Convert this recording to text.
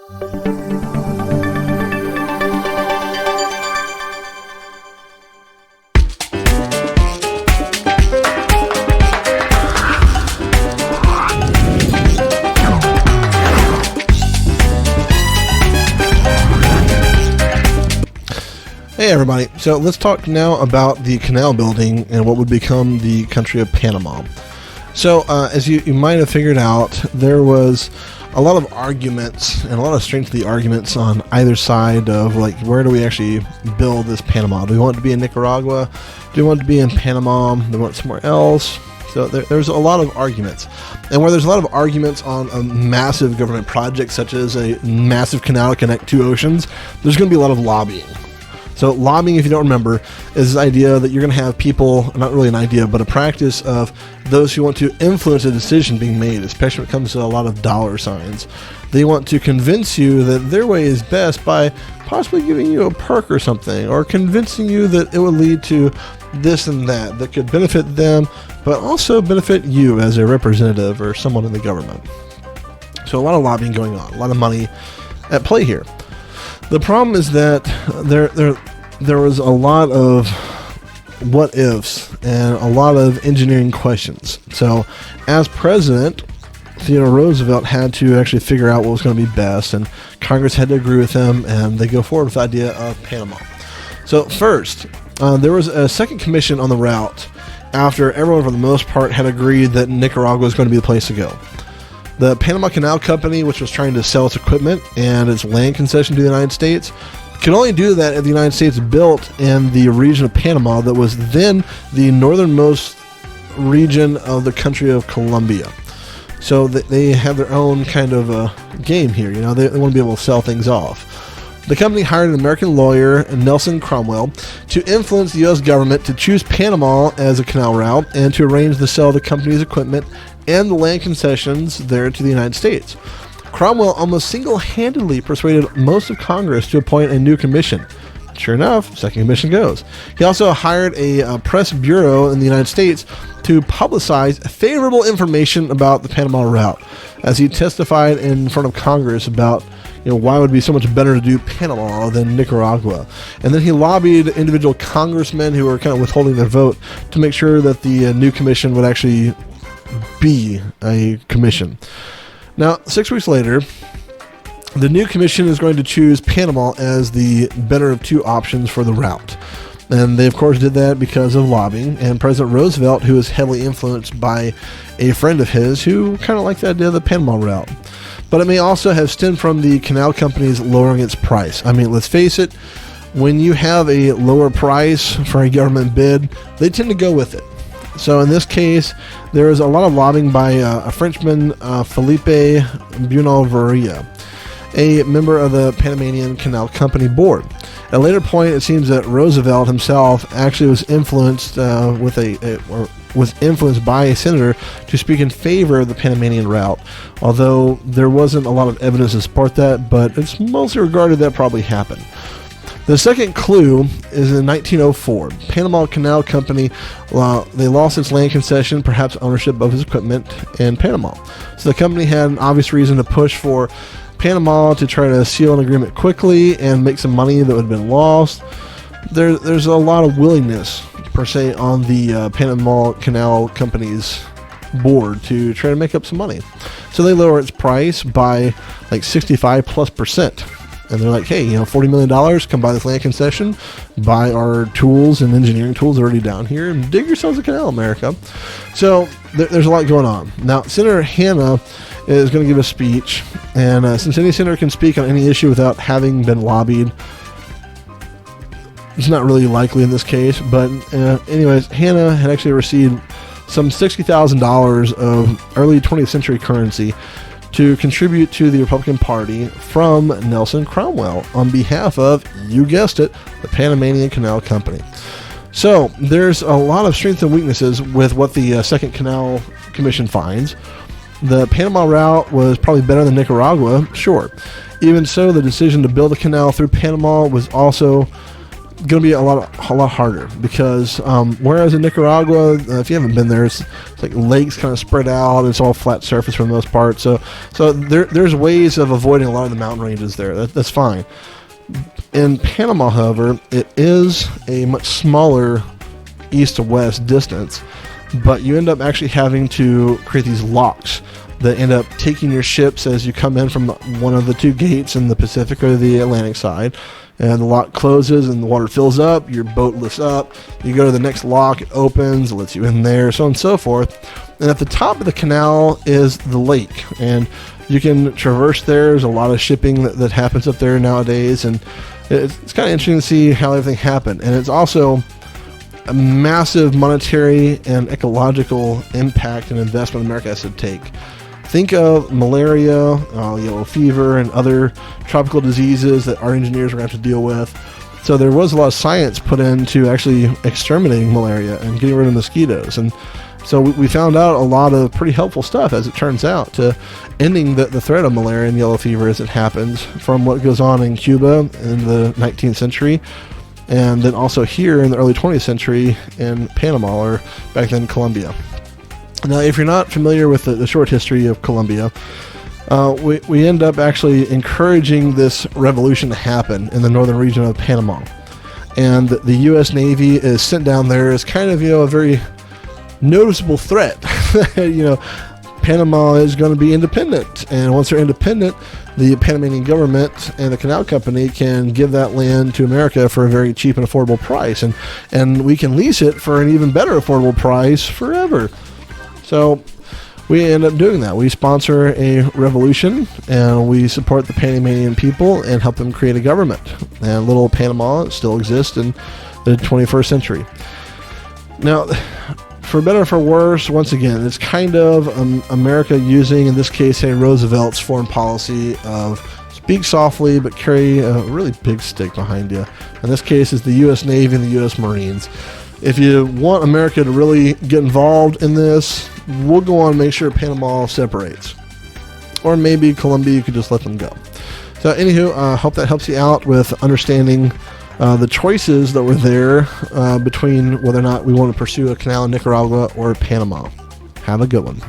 Hey everybody, so let's talk now about the canal building and what would become the country of Panama. So as you might have figured out, there was a lot of arguments and a lot of strength to the arguments on either side of, like, where do we actually build this Panama? Do we want it to be in Nicaragua? Do we want it to be in Panama? Do we want it somewhere else? So there's a lot of arguments. And where there's a lot of arguments on a massive government project such as a massive canal to connect two oceans, there's going to be a lot of lobbying. So lobbying, if you don't remember, is this idea that you're going to have people, not really an idea, but a practice of those who want to influence a decision being made, especially when it comes to a lot of dollar signs. They want to convince you that their way is best by possibly giving you a perk or something, or convincing you that it would lead to this and that could benefit them, but also benefit you as a representative or someone in the government. So a lot of lobbying going on, a lot of money at play here. The problem is that there was a lot of what ifs and a lot of engineering questions. So as president, Theodore Roosevelt had to actually figure out what was going to be best, and Congress had to agree with him, and they go forward with the idea of Panama. So first, there was a second commission on the route after everyone for the most part had agreed that Nicaragua was going to be the place to go. The Panama Canal Company, which was trying to sell its equipment and its land concession to the United States, could only do that if the United States built in the region of Panama that was then the northernmost region of the country of Colombia. So they have their own kind of game here. You know, they want to be able to sell things off. The company hired an American lawyer, Nelson Cromwell, to influence the U.S. government to choose Panama as a canal route and to arrange the sale of the company's equipment and the land concessions there to the United States. Cromwell almost single-handedly persuaded most of Congress to appoint a new commission. Sure enough, second commission goes. He also hired a press bureau in the United States to publicize favorable information about the Panama route, as he testified in front of Congress about why it would be so much better to do Panama than Nicaragua. And then he lobbied individual congressmen who were kind of withholding their vote to make sure that the new commission would actually be a commission. Now, 6 weeks later, the new commission is going to choose Panama as the better of two options for the route. And they, of course, did that because of lobbying. And President Roosevelt, who was heavily influenced by a friend of his who kind of liked the idea of the Panama route. But it may also have stemmed from the canal companies lowering its price. I mean, let's face it, when you have a lower price for a government bid, they tend to go with it. So in this case, there was a lot of lobbying by a Frenchman, Philippe Bunalveria, a member of the Panamanian Canal Company board. At a later point, it seems that Roosevelt himself actually was influenced was influenced by a senator to speak in favor of the Panamanian route, although there wasn't a lot of evidence to support that, but it's mostly regarded that probably happened. The second clue is in 1904. Panama Canal Company, they lost its land concession, perhaps ownership of its equipment in Panama. So the company had an obvious reason to push for Panama to try to seal an agreement quickly and make some money that would have been lost. There's a lot of willingness, per se, on the Panama Canal Company's board to try to make up some money. So they lower its price by like 65+%. And they're like, hey, $40 million, come buy this land concession, buy our tools and engineering tools already down here, and dig yourselves a canal, America. So there's a lot going on. Now, Senator Hanna is going to give a speech, and since any senator can speak on any issue without having been lobbied, it's not really likely in this case. But anyways, Hanna had actually received some $60,000 of early 20th century currency to contribute to the Republican Party from Nelson Cromwell on behalf of, you guessed it, the Panamanian Canal Company. So there's a lot of strengths and weaknesses with what the Second Canal Commission finds. The Panama route was probably better than Nicaragua, sure. Even so, the decision to build a canal through Panama was also going to be a lot harder because whereas in Nicaragua, if you haven't been there, it's like lakes kind of spread out. It's all flat surface for the most part. So there's ways of avoiding a lot of the mountain ranges there. That's fine. In Panama, however, it is a much smaller east to west distance, but you end up actually having to create these locks that end up taking your ships as you come in from one of the two gates in the Pacific or the Atlantic side, and the lock closes and the water fills up, your boat lifts up, you go to the next lock, it opens, it lets you in there, so on and so forth. And at the top of the canal is the lake, and you can traverse there. There's a lot of shipping that happens up there nowadays, and it's kind of interesting to see how everything happened. And it's also a massive monetary and ecological impact and investment America has to take. Think of malaria, yellow fever, and other tropical diseases that our engineers are going to have to deal with. So there was a lot of science put into actually exterminating malaria and getting rid of mosquitoes. And so we found out a lot of pretty helpful stuff, as it turns out, to ending the threat of malaria and yellow fever as it happens from what goes on in Cuba in the 19th century, and then also here in the early 20th century in Panama, or back then Colombia. Now, if you're not familiar with the short history of Colombia, we end up actually encouraging this revolution to happen in the northern region of Panama. And the U.S. Navy is sent down there as kind of, a very noticeable threat. Panama is going to be independent. And once they're independent, the Panamanian government and the Canal Company can give that land to America for a very cheap and affordable price. And we can lease it for an even better affordable price forever. So we end up doing that. We sponsor a revolution, and we support the Panamanian people and help them create a government. And little Panama still exists in the 21st century. Now, for better or for worse, once again, it's kind of America using, in this case, Roosevelt's foreign policy of speak softly but carry a really big stick behind you. In this case, it's the U.S. Navy and the U.S. Marines. If you want America to really get involved in this, we'll go on and make sure Panama separates. Or maybe Colombia, you could just let them go. So anywho, I hope that helps you out with understanding the choices that were there between whether or not we want to pursue a canal in Nicaragua or Panama. Have a good one.